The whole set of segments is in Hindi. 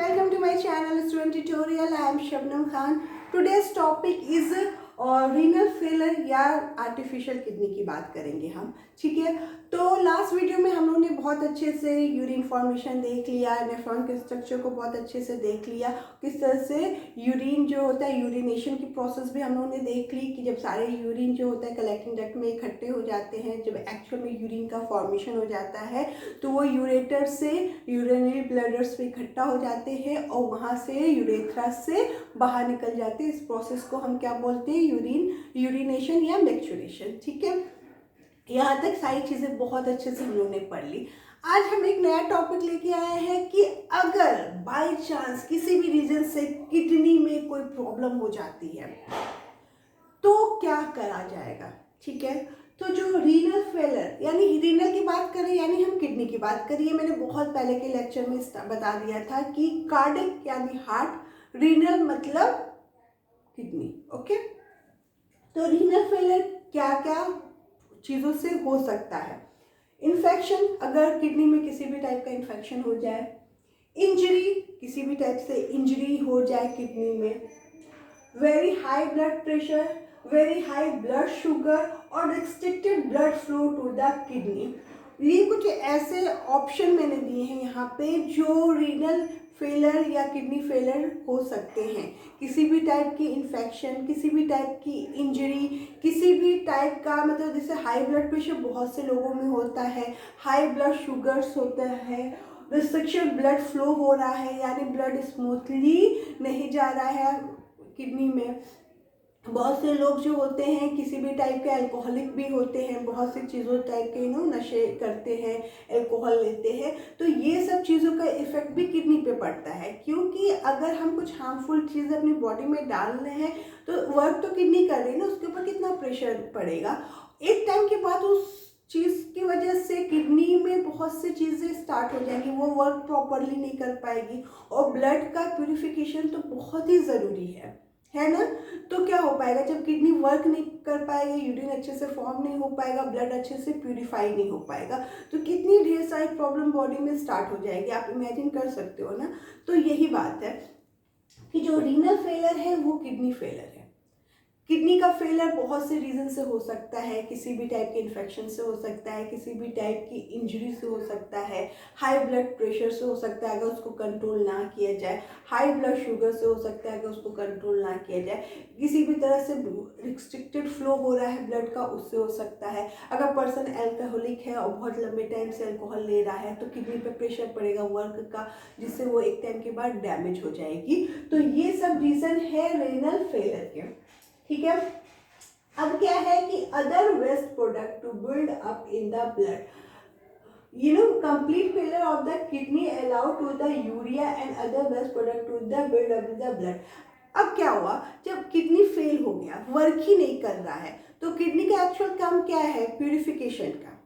welcome to my channel Student Tutorial. I am Shabnam Khan. Today's topic is renal failure या आर्टिफिशियल किडनी की बात करेंगे हम, ठीक है। तो लास्ट वीडियो में हम लोगों ने बहुत अच्छे से यूरिन फॉर्मेशन देख लिया, नेफ्रॉन के स्ट्रक्चर को बहुत अच्छे से देख लिया, किस तरह से यूरिन जो होता है यूरिनेशन की प्रोसेस भी हम लोगों ने देख ली कि जब सारे यूरिन जो होता है कलेक्टिंग डक्ट में इकट्ठे हो जाते हैं, जब एक्चुअल में यूरिन का फॉर्मेशन हो जाता है तो वो यूरेटर से यूरिनरी ब्लडर्स पे इकट्ठा हो जाते हैं और वहाँ से यूरेथ्रा से बाहर निकल जाते हैं। इस प्रोसेस को हम क्या बोलते हैं? यूरिनेशन या मैक्चुरेशन, ठीक है। यहाँ तक सारी चीज़ें बहुत अच्छे से हम लोगों ने पढ़ ली। आज हम एक नया टॉपिक लेके आए हैं कि अगर बाय चांस किसी भी रीजन से किडनी में कोई प्रॉब्लम हो जाती है तो क्या करा जाएगा, ठीक है। तो जो रीनल फेलर यानी रीनल की बात करें यानी हम किडनी की बात करिए, मैंने बहुत पहले के लेक्चर में बता दिया था कि कार्डिक यानी हार्ट, रीनल मतलब किडनी, ओके। तो रीनल फेलर क्या क्या चीज़ों से हो सकता है? इन्फेक्शन, अगर किडनी में किसी भी टाइप का इन्फेक्शन हो जाए, इंजरी, किसी भी टाइप से इंजरी हो जाए किडनी में, very high blood pressure, very high blood sugar और restricted blood flow to the kidney. ये कुछ ऐसे ऑप्शन मैंने दिए हैं यहाँ पे जो रीनल फेलर या किडनी फेलर हो सकते हैं। किसी भी टाइप की इन्फेक्शन, किसी भी टाइप की इंजरी, किसी भी टाइप का, मतलब जैसे हाई ब्लड प्रेशर बहुत से लोगों में होता है, हाई ब्लड शुगर्स होता है, रिस्ट्रिक्शन ब्लड फ्लो हो रहा है यानी ब्लड स्मूथली नहीं जा रहा है किडनी में। बहुत से लोग जो होते हैं किसी भी टाइप के अल्कोहलिक भी होते हैं, बहुत सी चीज़ों टाइप के नशे करते हैं, अल्कोहल लेते हैं, तो ये सब चीज़ों का इफेक्ट भी किडनी पे पड़ता है। क्योंकि अगर हम कुछ हार्मफुल चीज़ अपनी बॉडी में डाल रहे हैं तो वर्क तो किडनी कर रही है ना, उसके ऊपर कितना प्रेशर पड़ेगा। एक टाइम के बाद उस चीज़ की वजह से किडनी में बहुत सी चीज़ें स्टार्ट हो जाएंगी, वो वर्क प्रॉपरली नहीं कर पाएगी और ब्लड का प्यूरिफिकेशन तो बहुत ही ज़रूरी है ना। तो क्या हो पाएगा जब किडनी वर्क नहीं कर पाएगी, यूरिन अच्छे से फॉर्म नहीं हो पाएगा, ब्लड अच्छे से प्यूरिफाई नहीं हो पाएगा, तो कितनी ढेर सारी प्रॉब्लम बॉडी में स्टार्ट हो जाएगी, आप इमेजिन कर सकते हो ना। तो यही बात है कि जो रीनल फेलर है वो किडनी फेलर है। किडनी का फेलर बहुत से रीज़न से हो सकता है, किसी भी टाइप के इन्फेक्शन से हो सकता है, किसी भी टाइप की इंजरी से हो सकता है, हाई ब्लड प्रेशर से हो सकता है अगर उसको कंट्रोल ना किया जाए, हाई ब्लड शुगर से हो सकता है अगर उसको कंट्रोल ना किया जाए, किसी भी तरह से रिस्ट्रिक्टेड फ्लो हो रहा है ब्लड का उससे हो सकता है, अगर पर्सन अल्कोहलिक है और बहुत लंबे टाइम से अल्कोहल ले रहा है तो किडनी पर प्रेशर पड़ेगा वर्क का, जिससे वो एक टाइम के बाद डैमेज हो जाएगी। तो ये सब रीज़न है रीनल फेलर के, ठीक है। अब क्या है कि other waste product to build up in the blood, complete failure of the kidney allow to the urea and other waste product to the build up in the blood। अब क्या हुआ, जब किडनी फेल हो गया, वर्क ही नहीं कर रहा है, तो किडनी का एक्चुअल काम क्या है? प्यूरिफिकेशन का,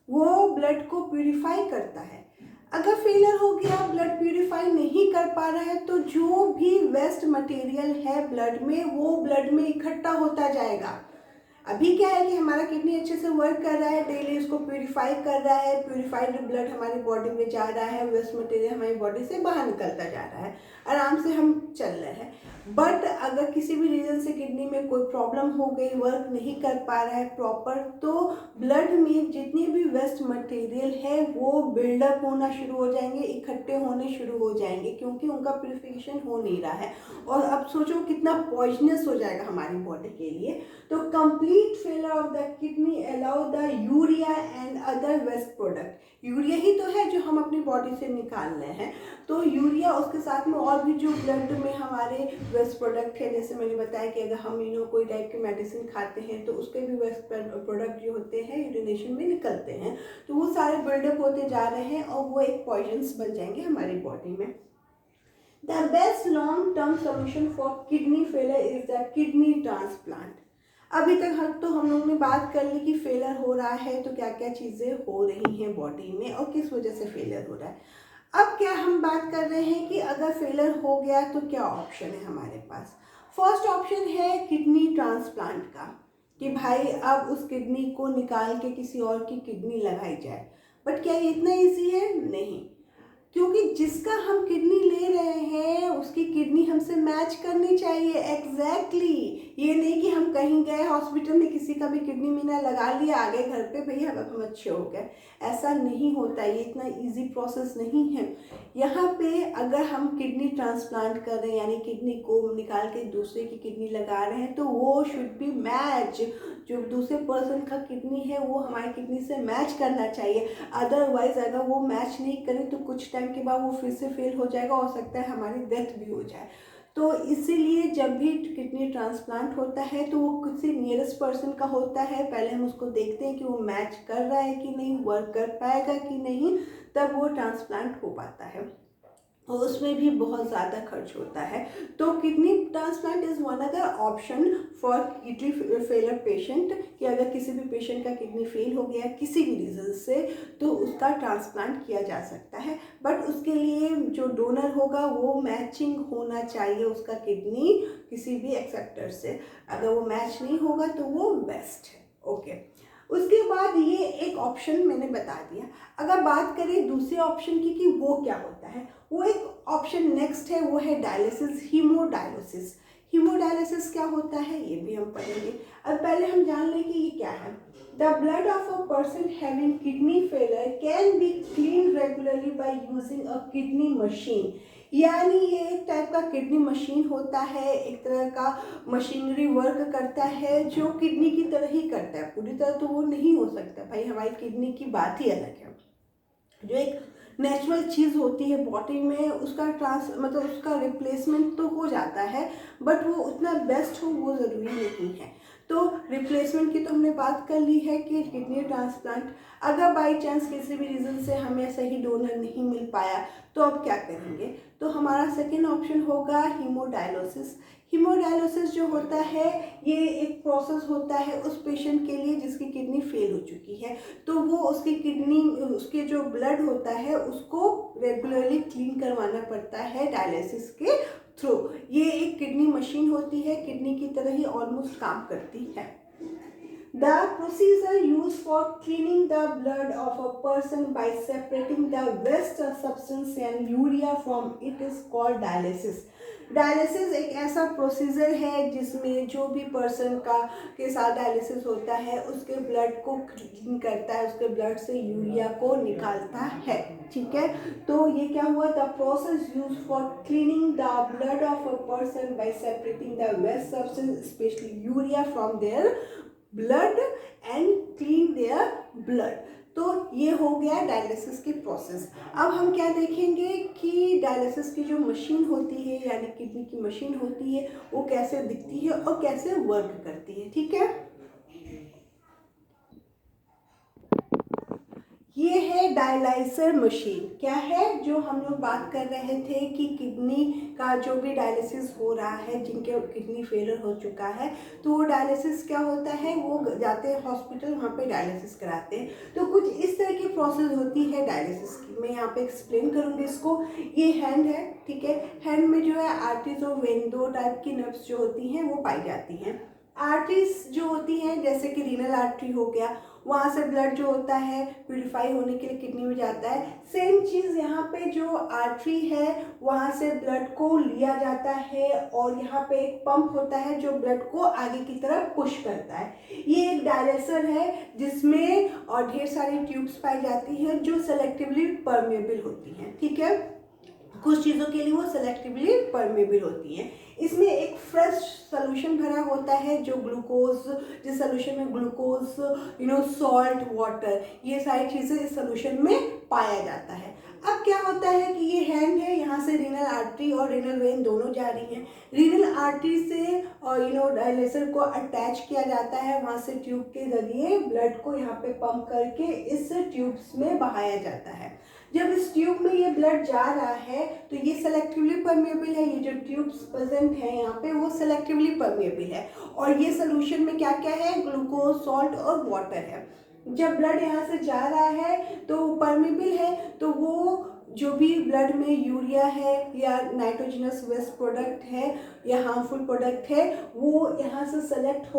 वो ब्लड को प्यूरिफाई करता है। अगर फेलियर हो गया, ब्लड प्यूरिफाई नहीं कर पा रहा है, तो जो भी वेस्ट मटेरियल है ब्लड में वो ब्लड में इकट्ठा होता जाएगा। अभी क्या है कि हमारा किडनी अच्छे से वर्क कर रहा है, डेली उसको प्यूरिफाई कर रहा है, प्यूरिफाइड ब्लड हमारी बॉडी में जा रहा है, वेस्ट मटेरियल हमारी बॉडी से बाहर निकलता जा रहा है, आराम से हम चल रहे हैं। बट अगर किसी भी रीज़न से किडनी में कोई प्रॉब्लम हो गई, वर्क नहीं कर पा रहा है प्रॉपर, तो ब्लड में जितनी भी वेस्ट मटेरियल है वो बिल्डअप होना शुरू हो जाएंगे, इकट्ठे होने शुरू हो जाएंगे, क्योंकि उनका प्यूरिफिकेशन हो नहीं रहा है। और अब सोचो कितना पॉइजनस हो जाएगा हमारी बॉडी के लिए। तो complete failure of the kidney allow the urea and other waste product, urea ही तो है जो हम अपनी बॉडी से निकाल रहे हैं, तो यूरिया उसके साथ में और भी जो ब्लड में हमारे वेस्ट प्रोडक्ट है, जैसे मैंने बताया कि अगर हम कोई टाइप की मेडिसिन खाते हैं तो उसके भी वेस्ट प्रोडक्ट जो होते हैं यूरिनेशन में निकलते हैं, तो वो सारे बिल्डअप होते जा रहे हैं और वो एक पॉइजन्स बन जाएंगे हमारी बॉडी में। The best long-term solution for kidney failure is the kidney transplant। अभी तक तो हम लोगों ने बात कर ली कि फेलियर हो रहा है तो क्या क्या चीज़ें हो रही हैं बॉडी में और किस वजह से फेलियर हो रहा है। अब क्या हम बात कर रहे हैं कि अगर फेलियर हो गया तो क्या ऑप्शन है हमारे पास। फर्स्ट ऑप्शन है किडनी ट्रांसप्लांट का, कि भाई अब उस किडनी को निकाल के किसी और की किडनी लगाई जाए। बट क्या ये इतना ईजी है? नहीं, क्योंकि जिसका हम किडनी ले रहे मैच करनी चाहिए। एग्जैक्टली ये नहीं कि हम कहीं गए हॉस्पिटल में किसी का भी किडनी मीना लगा लिया, आ गए घर पे, भैया हम अच्छे हो गए। ऐसा नहीं होता, ये इतना इजी प्रोसेस नहीं है। यहाँ पे अगर हम किडनी ट्रांसप्लांट कर रहे हैं यानी किडनी को निकाल के दूसरे की किडनी लगा रहे हैं तो वो शुड बी मैच। जो दूसरे पर्सन का किडनी है वो हमारी किडनी से मैच करना चाहिए। अदरवाइज अगर वो मैच नहीं करे तो कुछ टाइम के बाद वो फिर से फेल हो जाएगा, हो सकता है हमारी डेथ भी हो जाए। तो इसीलिए जब भी किडनी ट्रांसप्लांट होता है तो वो किसी नियरेस्ट पर्सन का होता है, पहले हम उसको देखते हैं कि वो मैच कर रहा है कि नहीं, वर्क कर पाएगा कि नहीं, तब वो ट्रांसप्लांट हो पाता है। और उसमें भी बहुत ज़्यादा खर्च होता है। तो kidney transplant is one other option for kidney failure patient, कि अगर किसी भी पेशेंट का किडनी फेल हो गया किसी भी रीज़न से तो उसका ट्रांसप्लांट किया जा सकता है। बट उसके लिए जो डोनर होगा वो मैचिंग होना चाहिए उसका किडनी किसी भी एक्सेप्टर से। अगर वो मैच नहीं होगा तो वो बेस्ट है। ओके, उसके बाद ये एक ऑप्शन मैंने बता दिया। अगर बात करें दूसरे ऑप्शन की कि वो क्या होता है, वो एक ऑप्शन नेक्स्ट है, वो है डायलिसिस, हीमोडायलिसिस। हीमोडायलिसिस क्या होता है ये भी हम पढ़ेंगे। अब पहले हम जान लें कि ये क्या है। The blood of a person having kidney failure can be clean regularly by using a kidney machine. यानी ये एक टाइप का किडनी मशीन होता है, एक तरह का मशीनरी वर्क करता है जो किडनी की तरह ही करता है। पूरी तरह तो वो नहीं हो सकता भाई, हमारी किडनी की बात ही अलग है। जो एक नेचुरल चीज़ होती है बॉडी में उसका मतलब उसका रिप्लेसमेंट तो हो जाता है, बट वो उतना बेस्ट हो वो ज़रूरी नहीं है। तो रिप्लेसमेंट की तो हमने बात कर ली है कि किडनी ट्रांसप्लांट, अगर बाई चांस किसी भी रीज़न से हमें सही डोनर नहीं मिल पाया तो अब क्या करेंगे। तो हमारा सेकेंड ऑप्शन होगा हीमोडायलिसिस। हीमोडायलिसिस जो होता है ये एक प्रोसेस होता है उस पेशेंट के लिए जिसकी किडनी फेल हो चुकी है। तो वो उसकी किडनी, उसके जो ब्लड होता है उसको रेगुलरली क्लीन करवाना पड़ता है डायलिसिस के थ्रू। ये एक किडनी मशीन होती है, किडनी की तरह ही ऑलमोस्ट काम करती है। The procedure used for cleaning the blood of a person by separating the waste substance and urea from it is called dialysis. Dialysis एक ऐसा प्रोसीजर है जिसमें जो भी पर्सन का के साथ डायलिसिस होता है उसके ब्लड को क्लीन करता है, उसके ब्लड से यूरिया को निकालता है। ठीक है, तो ये क्या हुआ, the process use for cleaning the blood of a person by separating the waste substance specially urea from their blood and clean their blood. तो ये हो गया डायलिसिस की प्रोसेस। अब हम क्या देखेंगे कि डायलिसिस की जो मशीन होती है यानी किडनी की मशीन होती है वो कैसे दिखती है और कैसे वर्क करती है। ठीक है, ये है डायलाइसर मशीन। क्या है, जो हम लोग बात कर रहे थे कि किडनी का जो भी डायलिसिस हो रहा है, जिनके किडनी फेलियर हो चुका है, तो वो डायलिसिस क्या होता है, वो जाते हैं हॉस्पिटल, वहाँ पे डायलिसिस कराते हैं। तो कुछ इस तरह की प्रोसेस होती है डायलिसिस की, मैं यहाँ पे एक्सप्लेन करूँगी इसको। ये हैंड है, ठीक है, हैंड में जो है आर्टरीज और वेन, दो टाइप की नर्व्स जो होती हैं वो पाई जाती हैं। आर्टरीज जो होती हैं जैसे कि रीनल आर्टरी हो गया, वहाँ से ब्लड जो होता है प्यूरिफाई होने के लिए किडनी में जाता है। सेम चीज़ यहाँ पे जो आर्टरी है वहाँ से ब्लड को लिया जाता है और यहाँ पे एक पंप होता है जो ब्लड को आगे की तरफ पुश करता है। ये एक डायलिसर है जिसमें और ढेर सारी ट्यूब्स पाई जाती हैं जो सेलेक्टिवली परमेबल होती हैं। ठीक है, कुछ चीज़ों के लिए वो सेलेक्टिवली परमेबल होती हैं। इसमें एक फ्रेश सोल्यूशन भरा होता है जो ग्लूकोज, जिस सोल्यूशन में ग्लूकोज, सॉल्ट, वाटर, ये सारी चीज़ें इस सोल्यूशन में पाया जाता है। अब क्या होता है कि ये हैंड है, यहाँ से रीनल आर्टरी और रीनल वेन दोनों जा रही हैं। रीनल आर्टरी से और डायलिसर को अटैच किया जाता है, वहाँ से ट्यूब के जरिए ब्लड को यहाँ पे पंप करके इस ट्यूब्स में बहाया जाता है। जब इस ट्यूब में ये ब्लड जा रहा है तो ये सेलेक्टिवली परमेबल है, ये जो ट्यूब्स प्रेजेंट है यहाँ पे वो सेलेक्टिवली परमेबल है। और ये सोल्यूशन में क्या क्या है, ग्लूकोज, सॉल्ट और वाटर है। जब ब्लड यहाँ से जा रहा है तो परमेबल है, तो वो जो भी ब्लड में यूरिया है या नाइट्रोजनस वेस्ट प्रोडक्ट है या हार्मफुल प्रोडक्ट है वो यहाँ से सेलेक्ट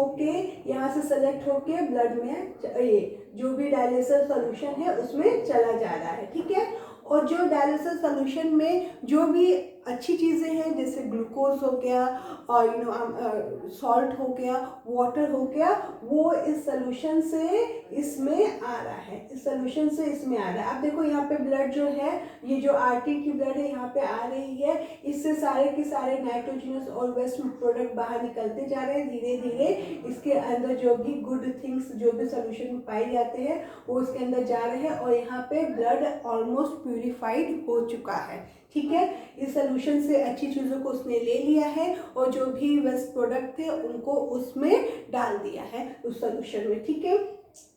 होके ब्लड में ये जो भी डायलिसिस सॉल्यूशन है उसमें चला जा रहा है। ठीक है, और जो डायलिसिस सॉल्यूशन में जो भी अच्छी चीज़ें हैं जैसे ग्लूकोज हो गया और सॉल्ट हो गया, वाटर हो गया, वो इस सोल्यूशन से इसमें आ रहा है, इस सोल्यूशन से इसमें आ रहा है। अब देखो यहाँ पे ब्लड जो है, ये जो आरटी की ब्लड है यहाँ पे आ रही है, इससे सारे के सारे नाइट्रोजनस और वेस्ट प्रोडक्ट बाहर निकलते जा रहे हैं। धीरे धीरे इसके अंदर जो भी गुड थिंग्स जो भी सोल्यूशन में पाए जाते हैं वो इसके अंदर जा रहे हैं और यहाँ पे ब्लड ऑलमोस्ट प्यूरिफाइड हो चुका है। ठीक है, इस सोल्यूशन से अच्छी चीज़ों को उसने ले लिया है और जो भी वेस्ट प्रोडक्ट थे उनको उसमें डाल दिया है उस सोल्यूशन में। ठीक है,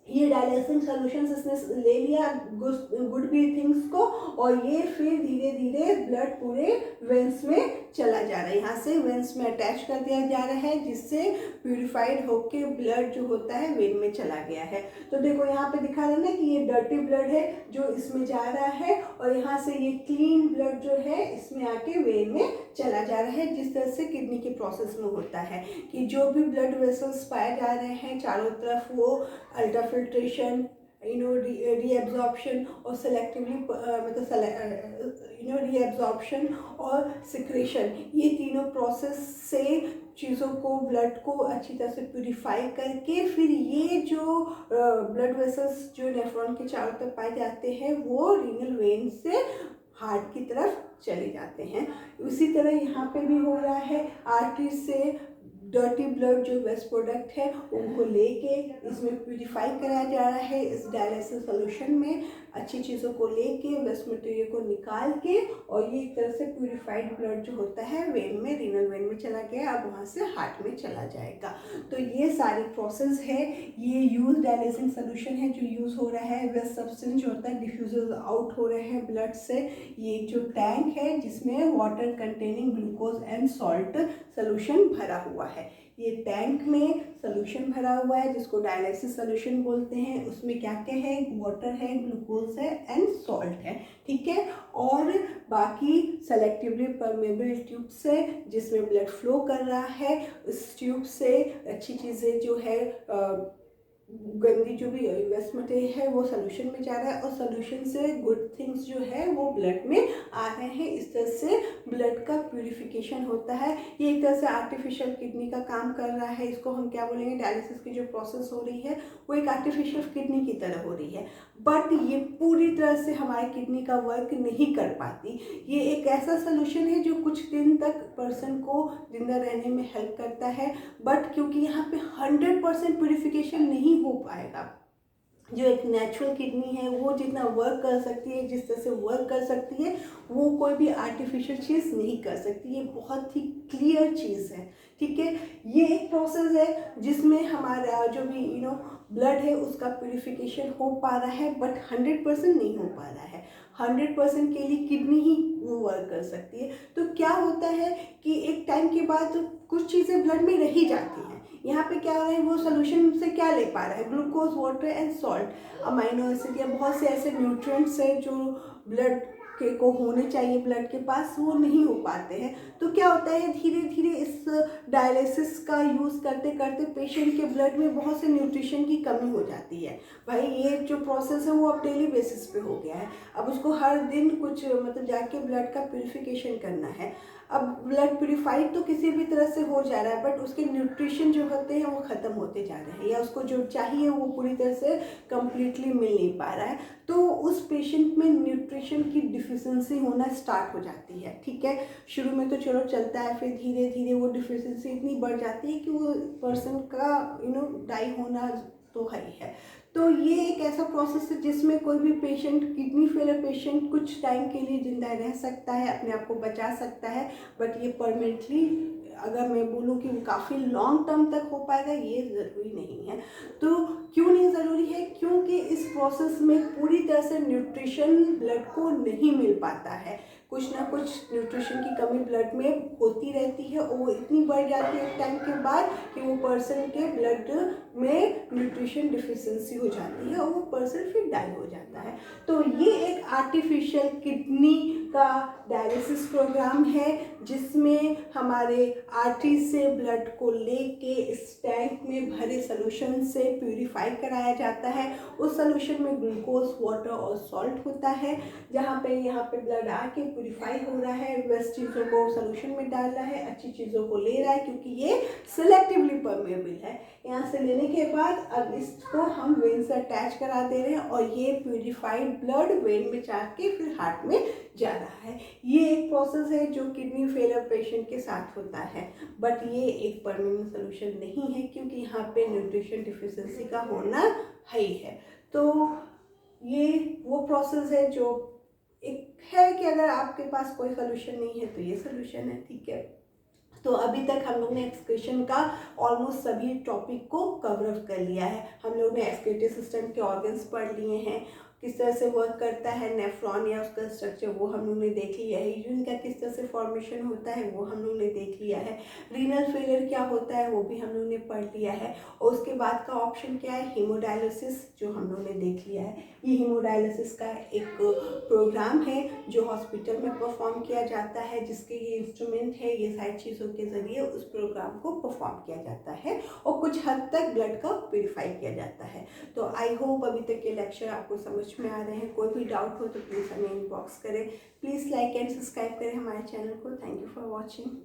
ये डायलेसिंग सोल्यूशन इसने ले लिया गुड भी थिंग्स को और ये फिर धीरे धीरे ब्लड पूरे वेंस में चला जा रहा है, यहाँ से वेंस में अटैच कर दिया जा रहा है जिससे प्यूरिफाइड होके ब्लड जो होता है वेन में चला गया है। तो देखो यहाँ पे दिखा रहा है ना कि ये डर्टी ब्लड है जो इसमें जा रहा है और यहाँ से ये क्लीन ब्लड जो है इसमें आके वेन में चला जा रहा है। जिस तरह से किडनी के प्रोसेस में होता है कि जो भी ब्लड वेसल्स पाए जा रहे हैं चारों तरफ वो अल्ट्राफिल्ट्रेशन रीएब्जॉर्प्शन और सेलेक्टिवली मतलब रीएब्जॉर्प्शन और सिक्रेशन, ये तीनों प्रोसेस से चीज़ों को ब्लड को अच्छी तरह से प्यूरिफाई करके फिर ये जो ब्लड वेसल्स जो नेफ्रॉन के चारों तरफ पाए जाते हैं वो रीनल वेन से हार्ट की तरफ चले जाते हैं। उसी तरह यहाँ पे भी हो रहा है, आर्टरी से डर्टी ब्लड जो वेस्ट प्रोडक्ट है उनको लेके इसमें प्यूरिफाई कराया जा रहा है इस डायलिसिस सोल्यूशन में, अच्छी चीज़ों को लेके वेस्ट मटेरियल को निकाल के और ये एक तरह से प्यूरिफाइड ब्लड जो होता है वेन में रीनल वेन में चला गया, अब वहाँ से हार्ट में चला जाएगा। तो ये सारी प्रोसेस है, ये यूज डायलिसिंग सोल्यूशन है जो यूज़ हो रहा है। वेस्ट सब्सटेंस जो होता है डिफ्यूज आउट हो रहे हैं ब्लड से। ये जो टैंक है जिसमें water containing glucose and salt solution भरा हुआ है, ये टैंक में सोल्यूशन भरा हुआ है जिसको डायलिसिस सोल्यूशन बोलते हैं। उसमें क्या क्या है, वाटर है, ग्लूकोज है एंड सॉल्ट है। ठीक है, और बाकी सेलेक्टिवली परमेबल ट्यूब्स है जिसमें ब्लड फ्लो कर रहा है। इस ट्यूब से अच्छी चीज़ें जो है गंदी जो भी वेस्ट मटेरियल है वो सोल्यूशन में जा रहा है और सोल्यूशन से गुड थिंग्स जो है वो ब्लड में आ रहे हैं। इस तरह से ब्लड का प्यूरिफिकेशन होता है। ये एक तरह से आर्टिफिशियल किडनी का काम कर रहा है। इसको हम क्या बोलेंगे, डायलिसिस की जो प्रोसेस हो रही है वो एक आर्टिफिशियल किडनी की तरह हो रही है, बट ये पूरी तरह से हमारी किडनी का वर्क नहीं कर पाती। ये एक ऐसा सोल्यूशन है जो कुछ दिन तक पर्सन को जिंदा रहने में हेल्प करता है, बट क्योंकि यहाँ पे 100% प्यूरिफिकेशन नहीं हो पाएगा। जो एक नेचुरल किडनी है वो जितना वर्क कर सकती है, जिस तरह से वर्क कर सकती है, वो कोई भी आर्टिफिशियल चीज़ नहीं कर सकती। ये बहुत ही क्लियर चीज़ है। ठीक है, ये एक प्रोसेस है जिसमें हमारा जो भी ब्लड है उसका प्यूरिफिकेशन हो पा रहा है, बट 100% नहीं हो पा रहा है। 100% के लिए किडनी ही वो वर्क कर सकती है। तो क्या होता है कि एक टाइम के बाद कुछ चीज़ें ब्लड में रही जाती हैं। यहाँ पे क्या हो रहा है, वो सोल्यूशन से क्या ले पा रहा है, glucose, water and salt, amino acid या बहुत से ऐसे न्यूट्रिएंट्स हैं जो ब्लड को होने चाहिए ब्लड के पास, वो नहीं हो पाते हैं। तो क्या होता है, धीरे धीरे इस डायलिसिस का यूज़ करते करते पेशेंट के ब्लड में बहुत से न्यूट्रिशन की कमी हो जाती है। भाई ये जो प्रोसेस है वो अब डेली बेसिस पे हो गया है। अब उसको हर दिन कुछ मतलब जाके ब्लड का प्यूरिफिकेशन करना है। अब ब्लड प्यूरिफाइड तो किसी भी तरह से हो जा रहा है, बट उसके न्यूट्रिशन जो होते हैं वो ख़त्म होते जा रहे हैं या उसको जो चाहिए वो पूरी तरह से कम्प्लीटली मिल नहीं पा रहा है। तो उस पेशेंट में न्यूट्रिशन की डिफिशिएंसी होना स्टार्ट हो जाती है। ठीक है, शुरू में तो चलो चलता है, फिर धीरे धीरे वो डिफिशिएंसी इतनी बढ़ जाती है कि वो पर्सन का डाई होना तो है। तो ये एक ऐसा प्रोसेस है जिसमें कोई भी पेशेंट, किडनी फेलियर पेशेंट कुछ टाइम के लिए जिंदा रह सकता है, अपने आप को बचा सकता है, बट ये परमानेंटली अगर मैं बोलूँ कि काफ़ी लॉन्ग टर्म तक हो पाएगा ये ज़रूरी नहीं है। तो क्यों नहीं ज़रूरी है, क्योंकि इस प्रोसेस में पूरी तरह से न्यूट्रिशन ब्लड को नहीं मिल पाता है। कुछ ना कुछ न्यूट्रिशन की कमी ब्लड में होती रहती है और वो इतनी बढ़ जाती है एक टाइम के बाद कि वो पर्सन के ब्लड में न्यूट्रिशन डिफिशिएंसी हो जाती है और वो पर्सन फिर डाई हो जाता है। तो ये एक आर्टिफिशियल किडनी का डायलिसिस प्रोग्राम है जिसमें हमारे आर्टरी से ब्लड को लेके इस टैंक में भरे सोल्यूशन से प्यूरिफाई कराया जाता है। उस सोल्यूशन में ग्लूकोज, वाटर और सॉल्ट होता है, जहाँ पे यहाँ पे ब्लड आके प्यूरिफाई हो रहा है, वेस्ट चीज़ों को सोल्यूशन में डाल रहा है, अच्छी चीज़ों को ले रहा है, क्योंकि ये सिलेक्टिवली परमेबल है। यहाँ से लेने के बाद अब इसको हम वेन से अटैच करा दे रहे हैं और ये प्यूरिफाइड ब्लड वेन में जाके फिर हार्ट में जा रहा है। ये एक प्रोसेस है जो किडनी फेलियर पेशेंट के साथ होता है, बट ये एक परमानेंट सोल्यूशन नहीं है, क्योंकि यहाँ पे न्यूट्रिशन डिफिशिएंसी का होना ही है। तो ये वो प्रोसेस है जो एक है कि अगर आपके पास कोई सोल्यूशन नहीं है तो ये सोल्यूशन है, ठीक है। तो अभी तक हम लोग ने एक्सक्रीशन का ऑलमोस्ट सभी टॉपिक को कवर अप कर लिया है। हम लोग ने एक्सक्रीटरी सिस्टम के ऑर्गन्स पढ़ लिए हैं, किस तरह से वर्क करता है नेफ्रॉन या उसका स्ट्रक्चर वो हम लोग ने देख लिया है, यूरिन का किस तरह से फॉर्मेशन होता है वो हम लोग ने देख लिया है, रीनल फेलियर क्या होता है वो भी हम लोग ने पढ़ लिया है, और उसके बाद का ऑप्शन क्या है, हीमोडायलिसिस, जो हम लोग ने देख लिया है। ये हीमोडायलिसिस का एक प्रोग्राम है जो हॉस्पिटल में परफॉर्म किया जाता है, जिसके ये इंस्ट्रूमेंट है, ये सारी चीज़ों के ज़रिए उस प्रोग्राम को परफॉर्म किया जाता है और कुछ हद तक ब्लड का प्यूरिफाई किया जाता है। तो आई होप अभी तक के लेक्चर आपको समझ में आ रहे हैं। कोई भी डाउट हो तो प्लीज़ हमें इनबॉक्स करें। प्लीज़ लाइक एंड सब्सक्राइब करें हमारे चैनल को। Thank you for watching.